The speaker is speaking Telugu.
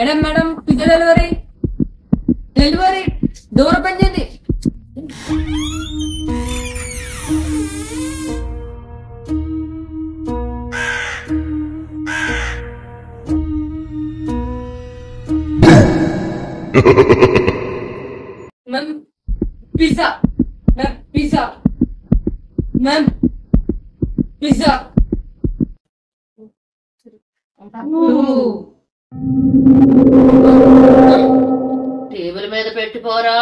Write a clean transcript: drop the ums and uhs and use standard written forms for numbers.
Madam madam pizza delivery delivery door open చేయండి. Ma'am pizza ma'am pizza ma'am pizza table మీద పెట్టిపోరా.